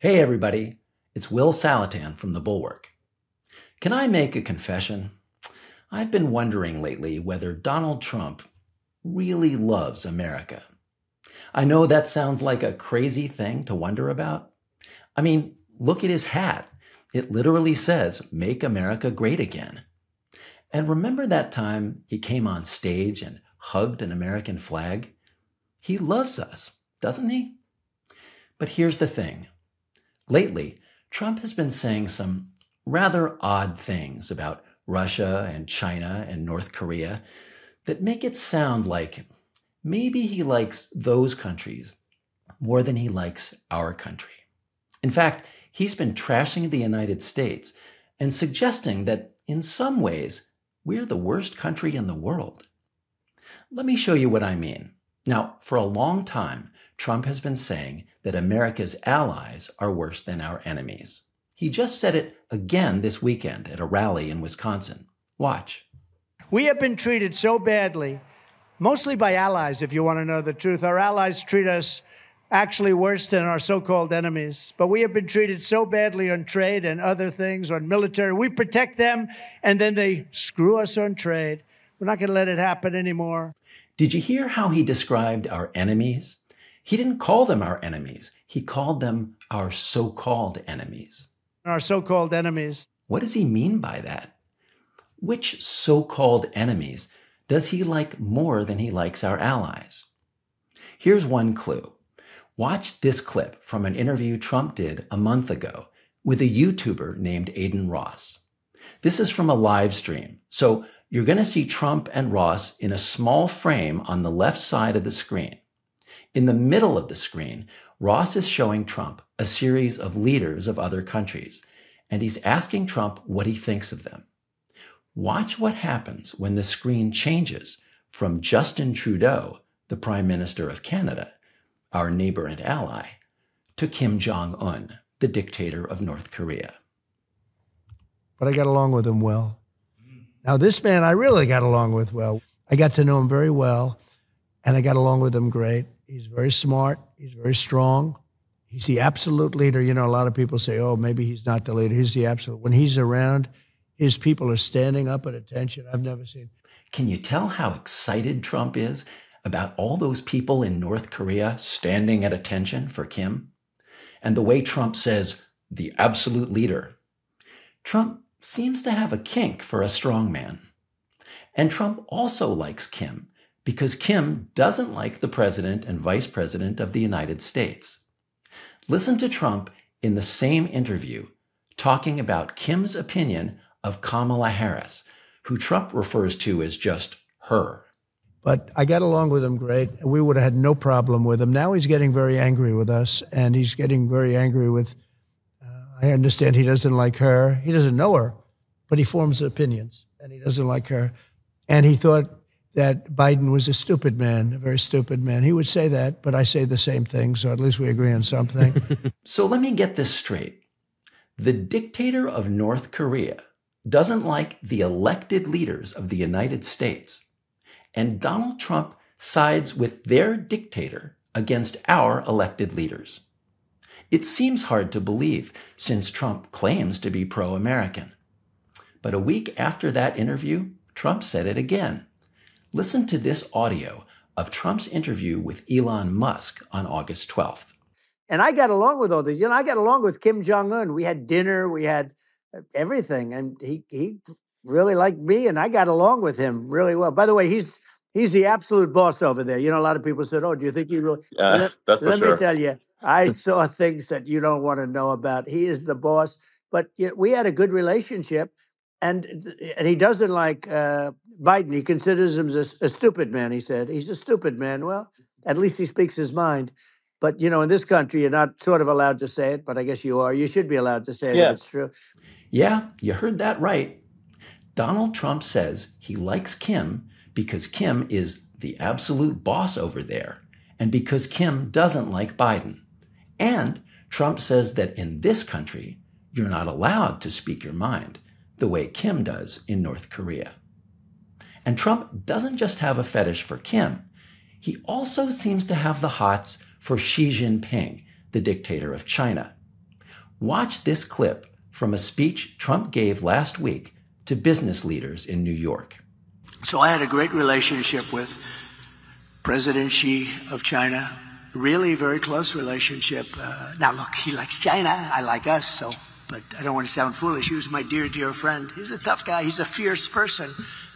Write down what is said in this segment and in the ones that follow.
Hey everybody, it's Will Saletan from the Bulwark. Can I make a confession? I've been wondering lately whether Donald Trump really loves America. I know that sounds like a crazy thing to wonder about. I mean, look at his hat. It literally says, "Make America Great Again." And remember that time he came on stage and hugged an American flag? He loves us, doesn't he? But here's the thing. Lately, Trump has been saying some rather odd things about Russia and China and North Korea that make it sound like maybe he likes those countries more than he likes our country. In fact, he's been trashing the United States and suggesting that in some ways, we're the worst country in the world. Let me show you what I mean. Now, for a long time, Trump has been saying that America's allies are worse than our enemies. He just said it again this weekend at a rally in Wisconsin. Watch. We have been treated so badly, mostly by allies, if you want to know the truth. Our allies treat us actually worse than our so-called enemies. But we have been treated so badly on trade and other things, on military. We protect them, and then they screw us on trade. We're not going to let it happen anymore. Did you hear how he described our enemies? He didn't call them our enemies. He called them our so-called enemies. Our so-called enemies. What does he mean by that? Which so-called enemies does he like more than he likes our allies? Here's one clue. Watch this clip from an interview Trump did a month ago with a YouTuber named Aiden Ross. This is from a live stream, so you're going to see Trump and Ross in a small frame on the left side of the screen. In the middle of the screen, Ross is showing Trump a series of leaders of other countries, and he's asking Trump what he thinks of them. Watch what happens when the screen changes from Justin Trudeau, the Prime Minister of Canada, our neighbor and ally, to Kim Jongun, the dictator of North Korea. But I got along with him well. Now, this man I really got along with well. I got to know him very well, and I got along with him great. He's very smart. He's very strong. He's the absolute leader. You know, a lot of people say, oh, maybe he's not the leader. He's the absolute. When he's around, his people are standing up at attention. I've never seen. Can you tell how excited Trump is about all those people in North Korea standing at attention for Kim? And the way Trump says, the absolute leader. Trump seems to have a kink for a strong man. And Trump also likes Kim because Kim doesn't like the president and vice president of the United States. Listen to Trump in the same interview talking about Kim's opinion of Kamala Harris, who Trump refers to as just her. But I got along with him great. We would have had no problem with him. Now he's getting very angry with us, and he's getting very angry with, I understand he doesn't like her. He doesn't know her, but he forms opinions, and he doesn't like her. And he thought that Biden was a stupid man, a very stupid man. He would say that, but I say the same thing, so at least we agree on something. So let me get this straight. The dictator of North Korea doesn't like the elected leaders of the United States, and Donald Trump sides with their dictator against our elected leaders. It seems hard to believe since Trump claims to be pro-American. But a week after that interview, Trump said it again. Listen to this audio of Trump's interview with Elon Musk on August 12th. And I got along with all these. You know, I got along with Kim Jongun. We had dinner. We had everything. And he really liked me, and I got along with him really well. By the way, he's the absolute boss over there. You know, a lot of people said, oh, do you think he really? That's for sure. Let me tell you, I saw things that you don't want to know about. He is the boss. But you know, we had a good relationship. And he doesn't like Biden. He considers him a stupid man, he said. He's a stupid man. Well, at least he speaks his mind. But, you know, in this country, you're not sort of allowed to say it, but I guess you are. You should be allowed to say it if it's true. Yeah, you heard that right. Donald Trump says he likes Kim because Kim is the absolute boss over there and because Kim doesn't like Biden. And Trump says that in this country, you're not allowed to speak your mind the way Kim does in North Korea. And Trump doesn't just have a fetish for Kim. He also seems to have the hots for Xi Jinping, the dictator of China. Watch this clip from a speech Trump gave last week to business leaders in New York. So I had a great relationship with President Xi of China, really very close relationship. Now, look, he likes China. I like us, but I don't want to sound foolish. He was my dear, dear friend. He's a tough guy. He's a fierce person.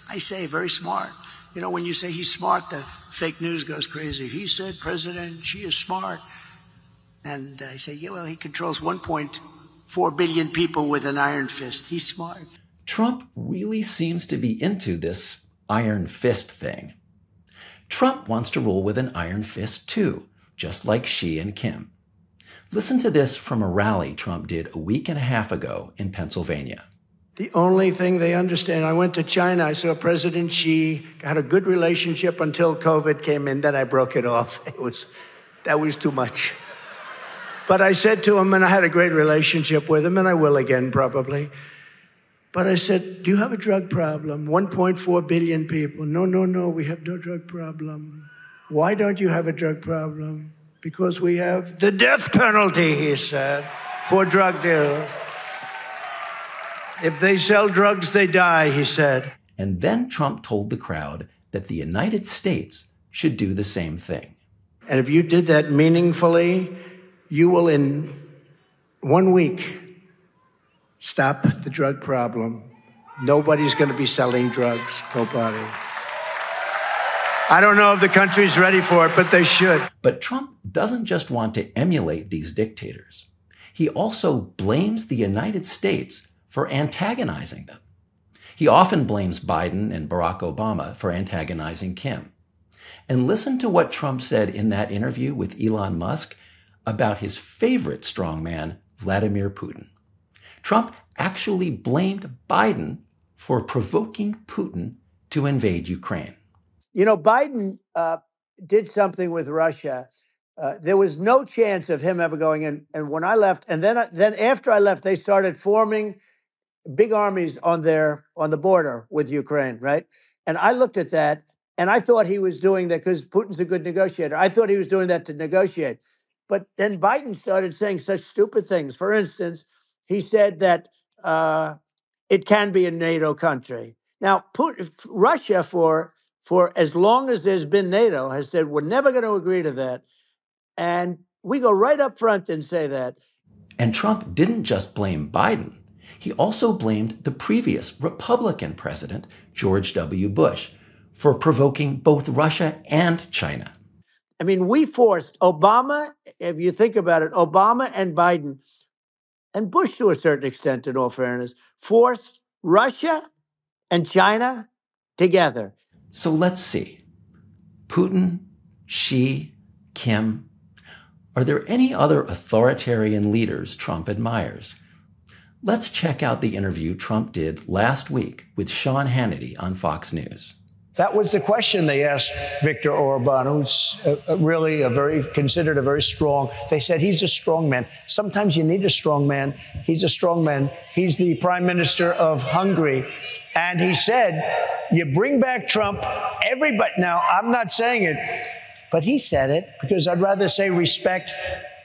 I say very smart. You know, when you say he's smart, the fake news goes crazy. He said President Xi is smart. And I say, yeah, well, he controls 1.4 billion people with an iron fist. He's smart. Trump really seems to be into this iron fist thing. Trump wants to rule with an iron fist too, just like Xi and Kim. Listen to this from a rally Trump did a week and a half ago in Pennsylvania. The only thing they understand, I went to China, I saw President Xi, had a good relationship until COVID came in, then I broke it off. That was too much. But I said to him, and I had a great relationship with him, and I will again probably. But I said, do you have a drug problem? 1.4 billion people. No, we have no drug problem. Why don't you have a drug problem? Because we have the death penalty, he said, for drug dealers. If they sell drugs, they die, he said. And then Trump told the crowd that the United States should do the same thing. And if you did that meaningfully, you will in 1 week stop the drug problem. Nobody's going to be selling drugs. Nobody. I don't know if the country's ready for it, but they should. But Trump doesn't just want to emulate these dictators. He also blames the United States for antagonizing them. He often blames Biden and Barack Obama for antagonizing Kim. And listen to what Trump said in that interview with Elon Musk about his favorite strongman, Vladimir Putin. Trump actually blamed Biden for provoking Putin to invade Ukraine. You know, Biden did something with Russia. There was no chance of him ever going in. And when I left, and then after I left, they started forming big armies on the border with Ukraine, right? And I looked at that, and I thought he was doing that because Putin's a good negotiator. I thought he was doing that to negotiate. But then Biden started saying such stupid things. For instance, he said that it can be a NATO country. Now, Russia, for as long as there's been NATO, has said we're never going to agree to that. And we go right up front and say that. And Trump didn't just blame Biden. He also blamed the previous Republican president, George W. Bush, for provoking both Russia and China. I mean, we forced Obama, if you think about it, Obama and Biden, and Bush to a certain extent, in all fairness, forced Russia and China together. So let's see. Putin, Xi, Kim. Are there any other authoritarian leaders Trump admires? Let's check out the interview Trump did last week with Sean Hannity on Fox News. That was the question they asked Viktor Orban, who's really considered a very strong. They said he's a strong man. Sometimes you need a strong man. He's a strong man. He's the prime minister of Hungary. And he said, you bring back Trump, everybody. Now, I'm not saying it, but he said it because I'd rather say respect.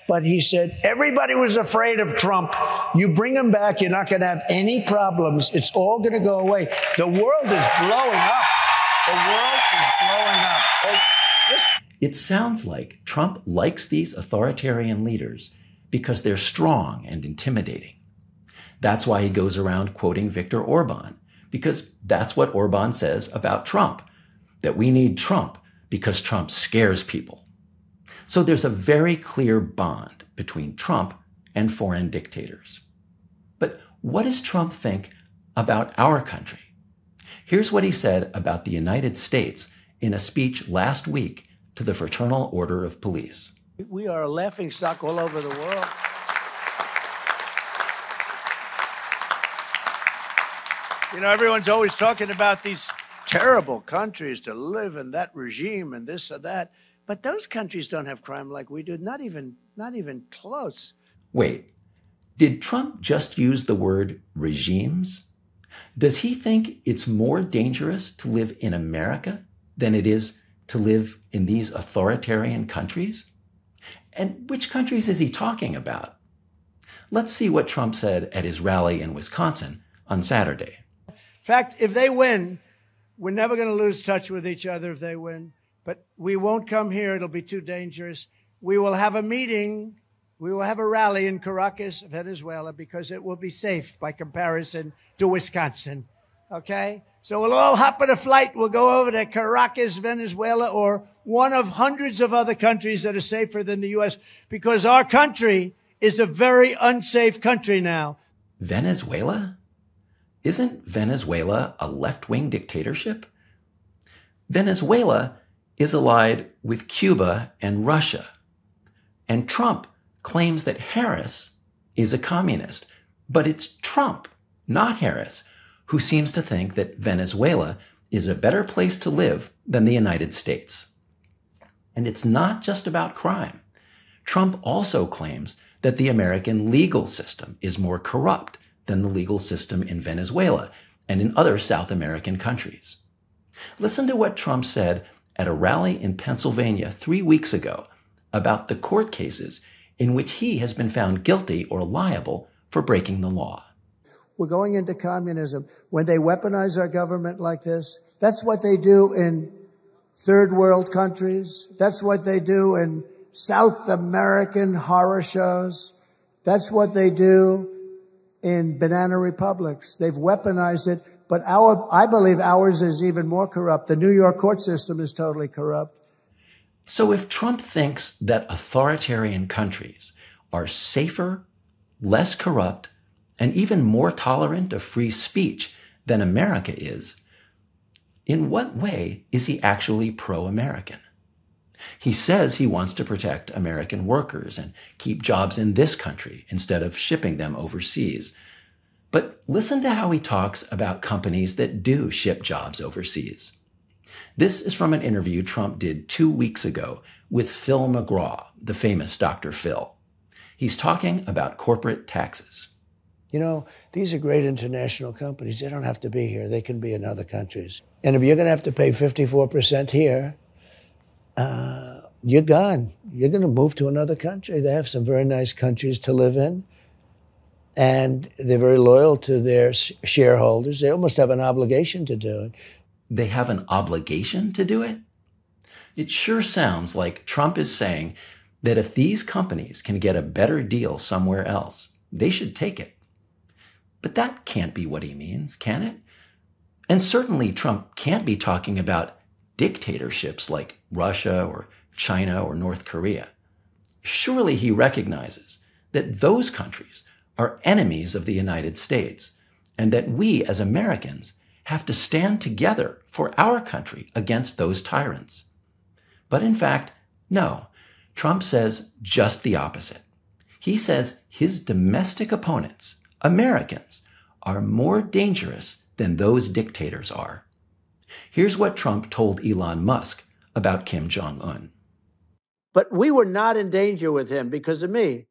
But he said, everybody was afraid of Trump. You bring him back, you're not going to have any problems. It's all going to go away. The world is blowing up. The world is blowing up. It sounds like Trump likes these authoritarian leaders because they're strong and intimidating. That's why he goes around quoting Viktor Orban, because that's what Orban says about Trump, that we need Trump because Trump scares people. So there's a very clear bond between Trump and foreign dictators. But what does Trump think about our country? Here's what he said about the United States in a speech last week to the Fraternal Order of Police. We are a laughingstock all over the world. You know, everyone's always talking about these terrible countries to live in, that regime and this or that. But those countries don't have crime like we do, not even close. Wait, did Trump just use the word regimes? Does he think it's more dangerous to live in America than it is to live in these authoritarian countries? And which countries is he talking about? Let's see what Trump said at his rally in Wisconsin on Saturday. In fact, if they win, we're never going to lose touch with each other if they win. But we won't come here. It'll be too dangerous. We will have a meeting. We will have a rally in Caracas, Venezuela, because it will be safe by comparison to Wisconsin. Okay? So we'll all hop on a flight. We'll go over to Caracas, Venezuela, or one of hundreds of other countries that are safer than the U.S., because our country is a very unsafe country now. Venezuela? Isn't Venezuela a left-wing dictatorship? Venezuela is allied with Cuba and Russia. And Trump claims that Harris is a communist. But it's Trump, not Harris, who seems to think that Venezuela is a better place to live than the United States. And it's not just about crime. Trump also claims that the American legal system is more corrupt than the legal system in Venezuela and in other South American countries. Listen to what Trump said at a rally in Pennsylvania 3 weeks ago about the court cases in which he has been found guilty or liable for breaking the law. We're going into communism. When they weaponize our government like this, that's what they do in third world countries. That's what they do in South American horror shows. That's what they do in banana republics. They've weaponized it, but I believe ours is even more corrupt. The New York court system is totally corrupt. So if Trump thinks that authoritarian countries are safer, less corrupt, and even more tolerant of free speech than America is, in what way is he actually pro-American? He says he wants to protect American workers and keep jobs in this country instead of shipping them overseas. But listen to how he talks about companies that do ship jobs overseas. This is from an interview Trump did 2 weeks ago with Phil McGraw, the famous Dr. Phil. He's talking about corporate taxes. You know, these are great international companies. They don't have to be here. They can be in other countries. And if you're going to have to pay 54% here, you're gone. You're going to move to another country. They have some very nice countries to live in, and they're very loyal to their shareholders. They almost have an obligation to do it. They have an obligation to do it? It sure sounds like Trump is saying that if these companies can get a better deal somewhere else, they should take it. But that can't be what he means, can it? And certainly Trump can't be talking about dictatorships like Russia or China or North Korea. Surely he recognizes that those countries are enemies of the United States and that we as Americans have to stand together for our country against those tyrants. But in fact, no, Trump says just the opposite. He says his domestic opponents, Americans, are more dangerous than those dictators are. Here's what Trump told Elon Musk about Kim Jongun. But we were not in danger with him because of me.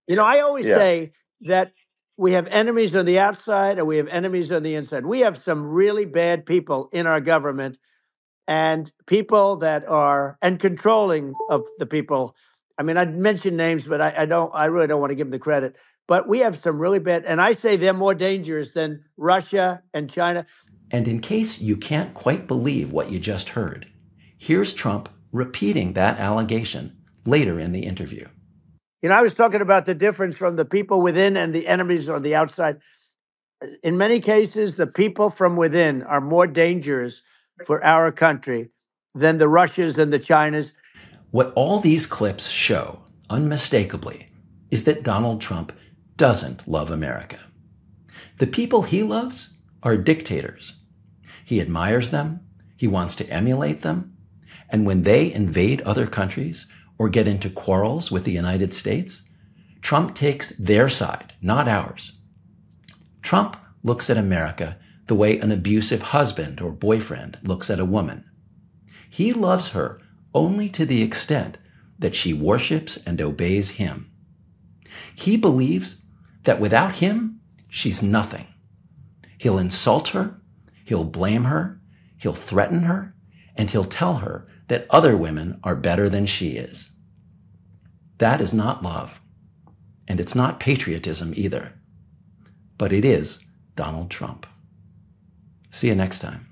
You know, I always say that we have enemies on the outside and we have enemies on the inside. We have some really bad people in our government and people that are, and controlling of the people. I mean, I'd mention names, but I really don't want to give them the credit. But we have some really bad, and I say they're more dangerous than Russia and China. And in case you can't quite believe what you just heard, here's Trump repeating that allegation later in the interview. You know, I was talking about the difference from the people within and the enemies on the outside. In many cases, the people from within are more dangerous for our country than the Russias and the Chinas. What all these clips show, unmistakably, is that Donald Trump doesn't love America. The people he loves are dictators. He admires them, he wants to emulate them, and when they invade other countries or get into quarrels with the United States, Trump takes their side, not ours. Trump looks at America the way an abusive husband or boyfriend looks at a woman. He loves her only to the extent that she worships and obeys him. He believes that without him, she's nothing. He'll insult her, he'll blame her, he'll threaten her, and he'll tell her that other women are better than she is. That is not love. And it's not patriotism either. But it is Donald Trump. See you next time.